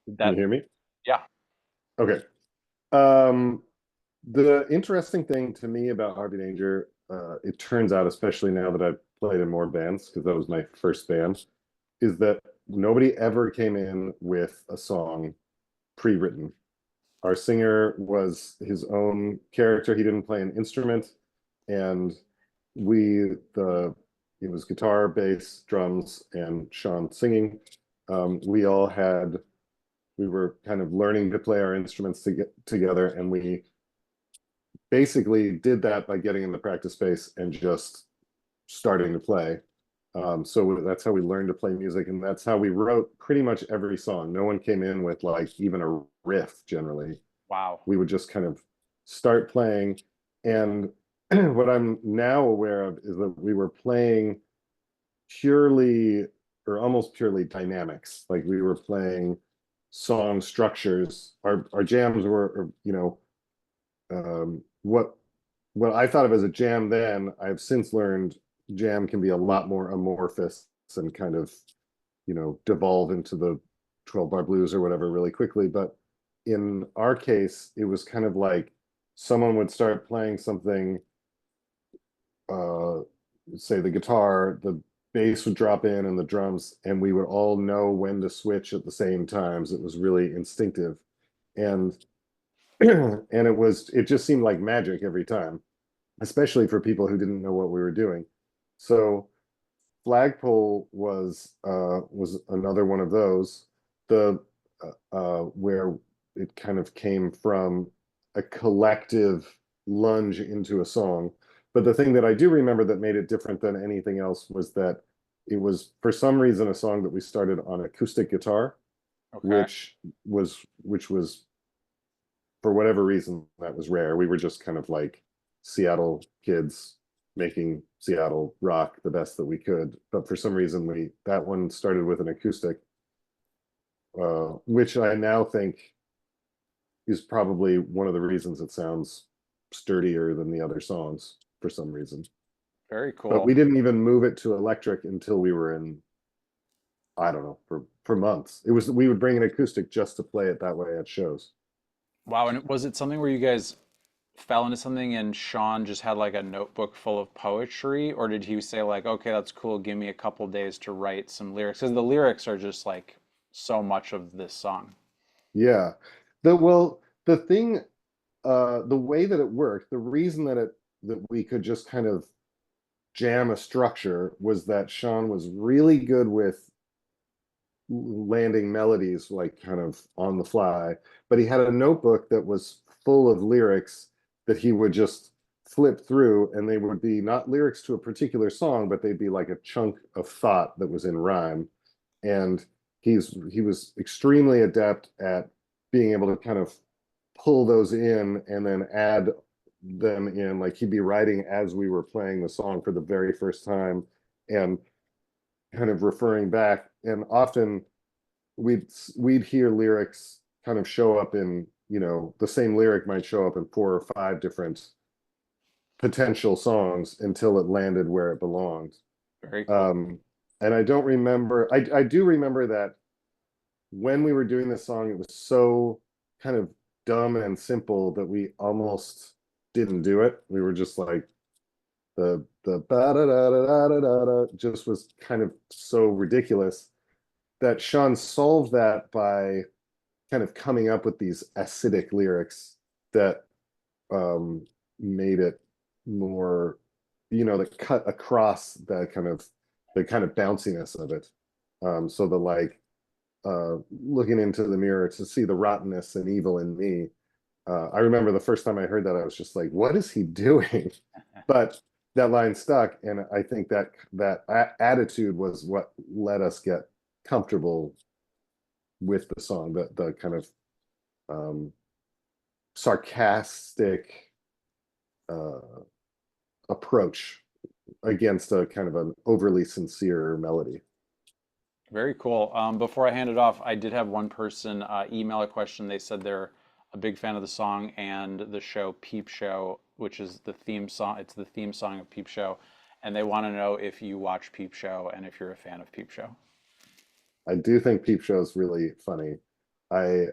Can you That, hear me? yeah. Okay. Um, the interesting thing to me about Harvey Danger, it turns out, especially now that I've played in more bands, because that was my first band, is that nobody ever came in with a song pre-written. Our singer was his own character. He didn't play an instrument, and the it was guitar, bass, drums, and Sean singing. We all had we were kind of learning to play our instruments together, and we basically did that by getting in the practice space and just starting to play. So that's how we learned to play music, and that's how we wrote pretty much every song. No one came in with like even a riff generally. Wow. We would just kind of start playing. And what I'm now aware of is that we were playing purely or almost purely dynamics. Like we were playing song structures. Our jams were, what I thought of as a jam then, I've since learned jam can be a lot more amorphous and kind of, devolve into the 12 bar blues or whatever really quickly. But in our case, it was kind of like someone would start playing something, uh, say the guitar, the bass would drop in and the drums, and we would all know when to switch at the same times. It was really instinctive. And and it just seemed like magic every time, especially for people who didn't know what we were doing. So Flagpole was another one of those. The Where it kind of came from a collective lunge into a song. But the thing that I do remember that made it different than anything else was that it was for some reason a song that we started on acoustic guitar, Okay. which was for whatever reason that was rare. We were just kind of like Seattle kids making Seattle rock the best that we could. But for some reason we that one started with an acoustic, which I now think is probably one of the reasons it sounds sturdier than the other songs for some reason. Very But cool. we didn't even move it to electric until we were in, I don't know, for months. It was we would bring an acoustic just to play it that way at shows. Wow. And was it something where you guys fell into something and Sean just had like a notebook full of poetry, or did he say like, okay, that's cool, give me a couple days to write some lyrics? Because the lyrics are just like so much of this song. Yeah. The thing, the way that it worked, the reason that we could just kind of jam a structure was that Sean was really good with landing melodies like kind of on the fly, but he had a notebook that was full of lyrics that he would just flip through, and they would be not lyrics to a particular song, but they'd be like a chunk of thought that was in rhyme. And he was extremely adept at being able to kind of pull those in and then add them in. Like he'd be writing as we were playing the song for the very first time and kind of referring back. And often we'd hear lyrics kind of show up in, the same lyric might show up in four or five different potential songs until it landed where it belonged. Very cool. Um, and I don't remember, I do remember that when we were doing this song, it was so kind of dumb and simple that we almost didn't do it. We were just like the ba da da da da da da just was kind of so ridiculous that Sean solved that by kind of coming up with these acidic lyrics that um, made it more, that cut across the kind of bounciness of it. So the like looking into the mirror to see the rottenness and evil in me. I remember the first time I heard that, I was just like, "What is he doing?" But that line stuck, and I think that attitude was what let us get comfortable with the song. The kind of um, sarcastic uh, approach against a kind of an overly sincere melody. Very cool. Before I hand it off, I did have one person email a question. They said they're a big fan of the song and the show Peep Show, which is the theme song. It's the theme song of Peep Show, and they want to know if you watch Peep Show and if you're a fan of Peep Show. I do think Peep Show is really funny. I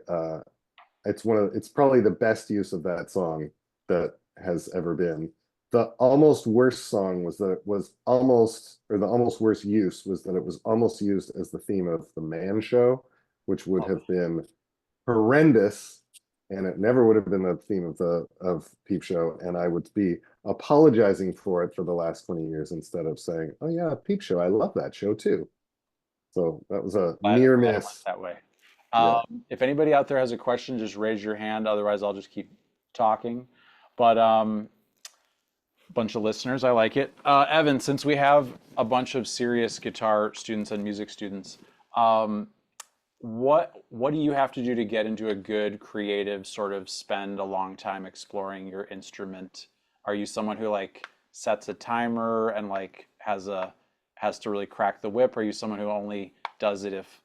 it's probably the best use of that song that has ever been. The almost worst song was that it was almost, or the almost worst use was that it was almost used as the theme of the Man Show, which would Oh, have been horrendous, and it never would have been the theme of the of Peep Show, and I would be apologizing for it for the last 20 years instead of saying, "Oh yeah, Peep Show, I love that show too." So that was a near glad it went miss. that way. Yeah. If anybody out there has a question, just raise your hand. Otherwise, I'll just keep talking. But bunch of listeners, I like it. Evan, since we have a bunch of serious guitar students and music students, um, what do you have to do to get into a good creative sort of spend a long time exploring your instrument? Are you someone who like sets a timer and like has to really crack the whip? Are you someone who only does it if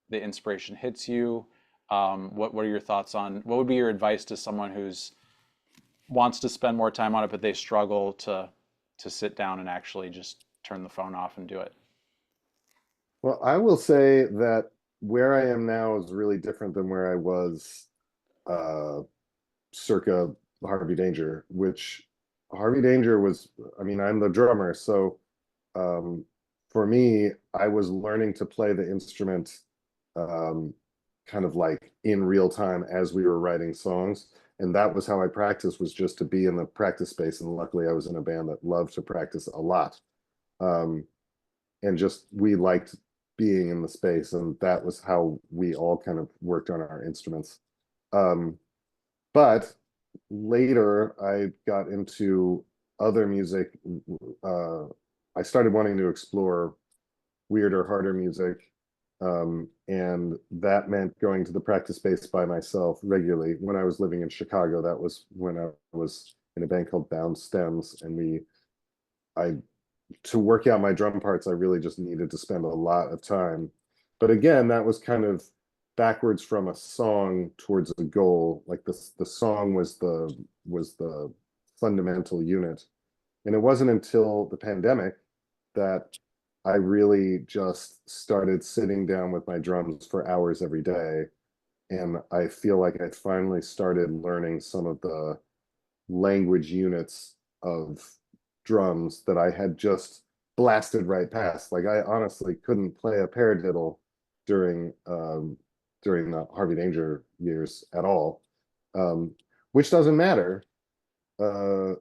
the inspiration hits you? What are your thoughts on what would be your advice to someone who's wants to spend more time on it, but they struggle to sit down and actually just turn the phone off and do it? Well, I will say that where I am now is really different than where I was uh circa Harvey Danger, which Harvey Danger was, I mean, I'm the drummer, so um for me, I was learning to play the instrument um kind of like in real time as we were writing songs. And that was how I practiced, was just to be in the practice space. And luckily I was in a band that loved to practice a lot. Um, and just we liked being in the space, and that was how we all kind of worked on our instruments. um but later I got into other music. uh I started wanting to explore weirder, harder music, and that meant going to the practice space by myself regularly. When I was living in Chicago, that was when I was in a band called Bound Stems, and I to work out my drum parts, I really just needed to spend a lot of time. But again, that was kind of backwards from a song towards a goal. Like the song was the fundamental unit. And it wasn't until the pandemic that I really just started sitting down with my drums for hours every day. And I feel like I finally started learning some of the language units of drums that I had just blasted right past. Like I honestly couldn't play a paradiddle during during the Harvey Danger years at all, um, which doesn't matter uh,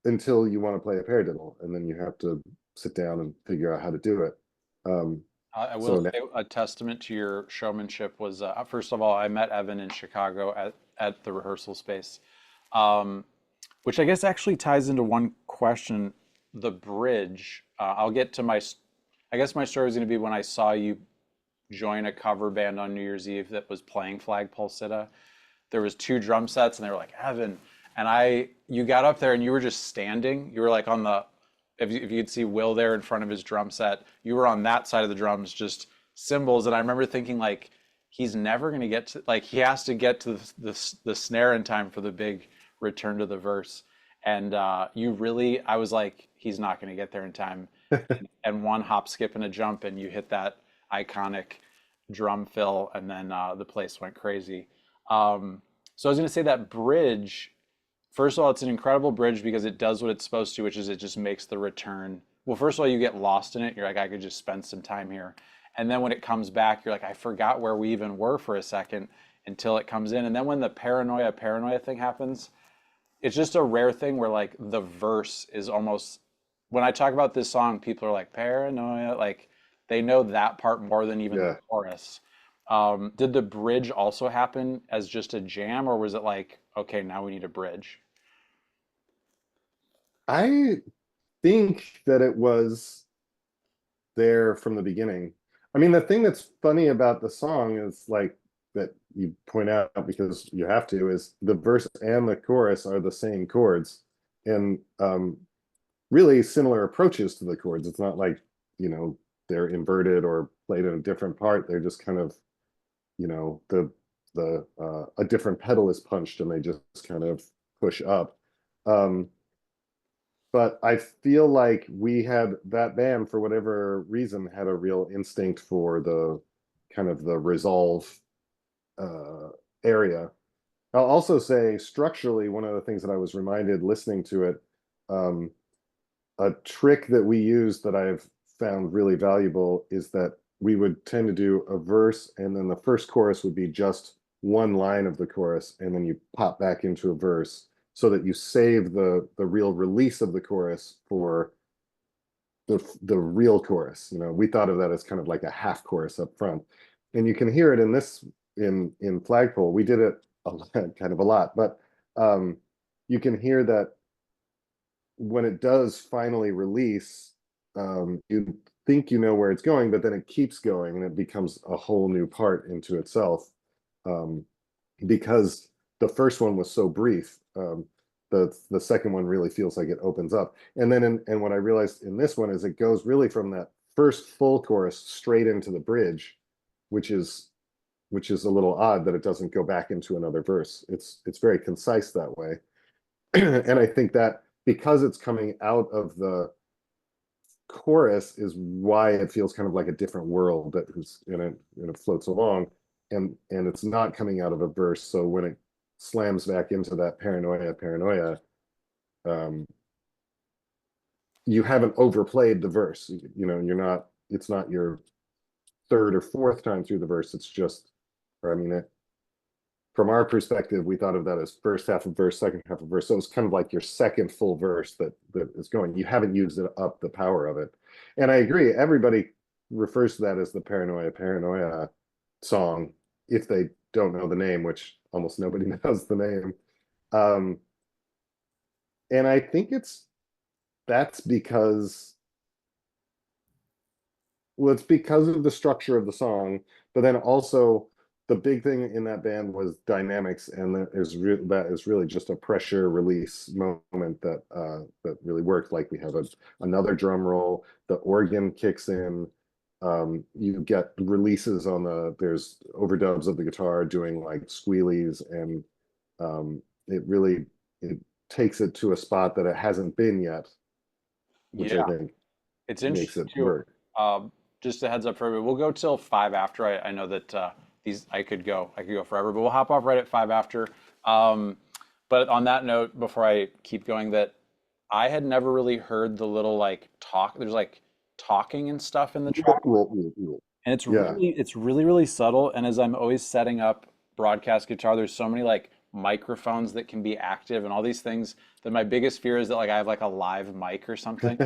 until you want to play a paradiddle, and then you have to sit down and figure out how to do it. Um, I will so now, say a testament to your showmanship was first of all, I met Evan in Chicago at the rehearsal space, um, which I guess actually ties into one question. The bridge. I'll get to I guess my story was going to be when I saw you join a cover band on New Year's Eve that was playing Flagpole Sitta. There was two drum sets, and they were like Evan, and you got up there and you were just standing. You were like on the if you could see Will there in front of his drum set, you were on that side of the drums, just cymbals. And I remember thinking like, he's never going to get to like he has to get to the snare in time for the big return to the verse. And you really, I was like, he's not going to get there in time. And one hop, skip, and a jump, and you hit that iconic drum fill, and then the place went crazy. So I was going to say that bridge. First of all, it's an incredible bridge because it does what it's supposed to, which is it just makes the return. Well, first of all, you get lost in it. You're like, I could just spend some time here. And then when it comes back, you're like, I forgot where we even were for a second until it comes in. And then when the paranoia thing happens, it's just a rare thing where like the verse is almost, when I talk about this song, people are like, paranoia, like they know that part more than even the yeah, chorus. Did the bridge also happen as just a jam, or was it like, okay, now we need a bridge? I think that it was there from the beginning. I mean, the thing that's funny about the song is like that you point out, because you have to, is the verse and the chorus are the same chords, and really similar approaches to the chords. It's not like, you know, they're inverted or played in a different part. They're just kind of, you know, the a different pedal is punched and they just kind of push up. Um, but I feel like we had that band, for whatever reason, had a real instinct for the kind of the resolve uh, area. I'll also say structurally, one of the things that I was reminded listening to it, um, a trick that we use that I've found really valuable is that we would tend to do a verse and then the first chorus would be just one line of the chorus and then you pop back into a verse so that you save the real release of the chorus for the real chorus. You know, we thought of that as kind of like a half chorus up front. And you can hear it in this in Flagpole. We did it a lot, kind of a lot, but you can hear that when it does finally release, you think you know where it's going, but then it keeps going and it becomes a whole new part into itself. Um, because the first one was so brief, the second one really feels like it opens up. And then and what I realized in this one is it goes really from that first full chorus straight into the bridge, which is a little odd that it doesn't go back into another verse. It's very concise that way. And I think that because it's coming out of the chorus is why it feels kind of like a different world that is and it floats along, and it's not coming out of a verse. So when it slams back into that paranoia, um, you haven't overplayed the verse. You know, you're not. It's not your third or fourth time through the verse. It's just, or I mean, from our perspective, we thought of that as first half of verse, second half of verse. So it's kind of like your second full verse that is going. You haven't used it up the power of it. And I agree. Everybody refers to that as the paranoia song if they don't know the name, which almost nobody knows the name. Um, and I think that's because well, it's because of the structure of the song, but then also the big thing in that band was dynamics, and that is really just a pressure release moment that really worked. Like we have another drum roll, the organ kicks in, you get releases on there's overdubs of the guitar doing like squealies, and it really it takes it to a spot that it hasn't been yet, which I Yeah, think it's makes interesting it too. work. Just a heads up for everybody. We'll go till five after. I know that these I could go forever, but we'll hop off right at five after. Um, but on that note, before I keep going, that I had never really heard the little like talk. There's like talking and stuff in the track, and Yeah. it's really really subtle. And as I'm always setting up broadcast guitar, there's so many like microphones that can be active and all these things that my biggest fear is that like I have like a live mic or something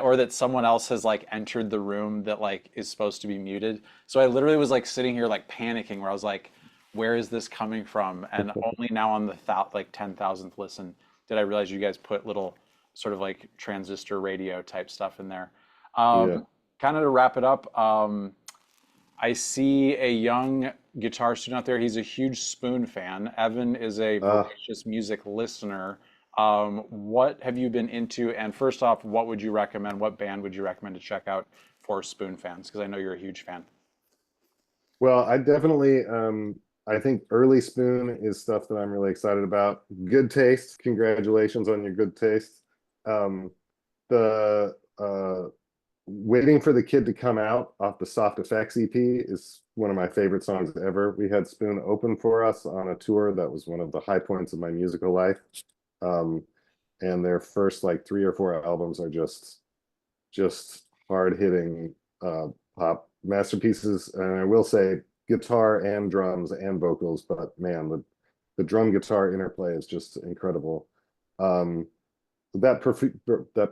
or that someone else has like entered the room that like is supposed to be muted. So I literally was like sitting here like panicking where I was like, where is this coming from? And only now on the like 10,000th listen did I realize you guys put little sort of like transistor radio type stuff in there. Yeah. Kind of to wrap it up, I see a young guitar student out there. He's a huge Spoon fan. Evan is a Uh, voracious music listener. What have you been into? And first off, what would you recommend? What band would you recommend to check out for Spoon fans? Because I know you're a huge fan. well, I definitely I think early Spoon is stuff that I'm really excited about. Good taste. Congratulations on your good taste. Um, the Waiting for the Kid to Come Out off the Soft Effects EP is one of my favorite songs ever. We had Spoon open for us on a tour that was one of the high points of my musical life. Um, and their first like three or four albums are just hard hitting pop masterpieces. And I will say guitar and drums and vocals, but man, the drum guitar interplay is just incredible. Um, that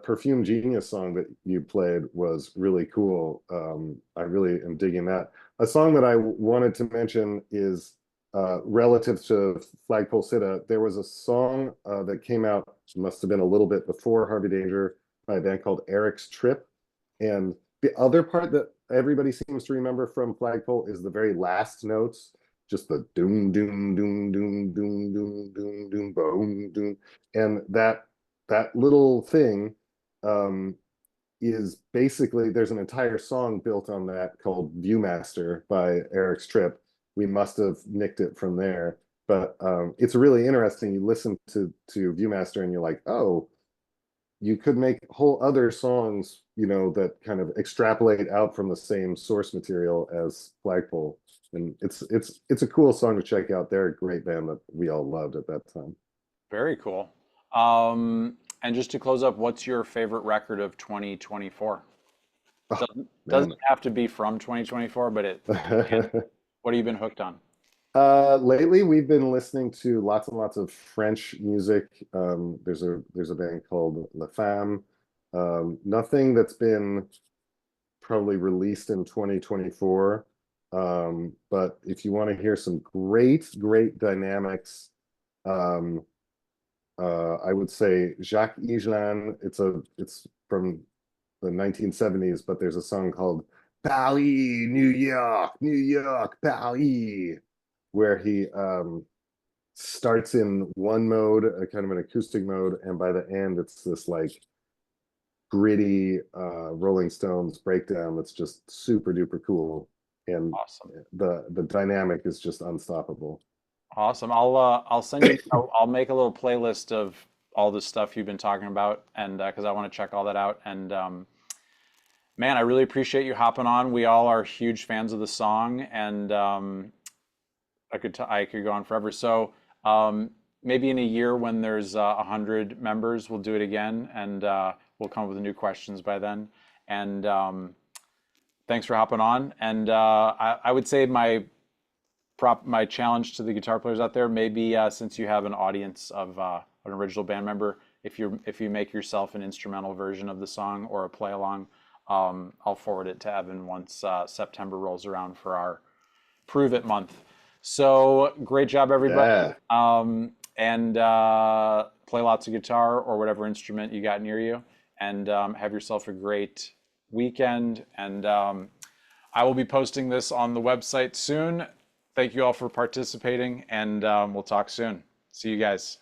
Perfume Genius song that you played was really cool. I really am digging that. A song that I wanted to mention is relative to Flagpole Sitta. There was a song that came out, must have been a little bit before Harvey Danger, by a band called Eric's Trip. And the other part that everybody seems to remember from Flagpole is the very last notes, just the doom, doom, doom, doom, doom, doom, doom, doom, boom, doom. And that little thing um, is basically there's an entire song built on that called Viewmaster by Eric's Trip. We must have nicked it from there, but it's really interesting. You listen to Viewmaster and you're like, oh, you could make whole other songs, you know, that kind of extrapolate out from the same source material as Flagpole. And it's a cool song to check out. They're a great band that we all loved at that time. Very cool. And just to close up, what's your favorite record of 2024? Oh Doesn't man. have to be from 2024, but it can. What have you been hooked on? Lately we've been listening to lots and lots of French music. There's a band called La Femme. Nothing that's been probably released in 2024. But if you want to hear some great dynamics, um, I would say Jacques Higelin. It's from the 1970s, but there's a song called Paris, New York, Paris, where he starts in one mode, a kind of an acoustic mode, and by the end it's this like gritty Rolling Stones breakdown that's just super duper cool, and Awesome. the dynamic is just unstoppable. Awesome. I'll send you I'll make a little playlist of all the stuff you've been talking about and because I want to check all that out and man, I really appreciate you hopping on. We all are huge fans of the song and I could go on forever. So maybe in a year when there's 100 members, we'll do it again and we'll come up with new questions by then. And thanks for hopping on. And I would say my challenge to the guitar players out there, maybe since you have an audience of an original band member, if you make yourself an instrumental version of the song or a play along, I'll forward it to Evan once September rolls around for our Prove It month. So great job, everybody, Yeah. and play lots of guitar or whatever instrument you got near you, and have yourself a great weekend. And I will be posting this on the website soon. Thank you all for participating, and we'll talk soon. See you guys.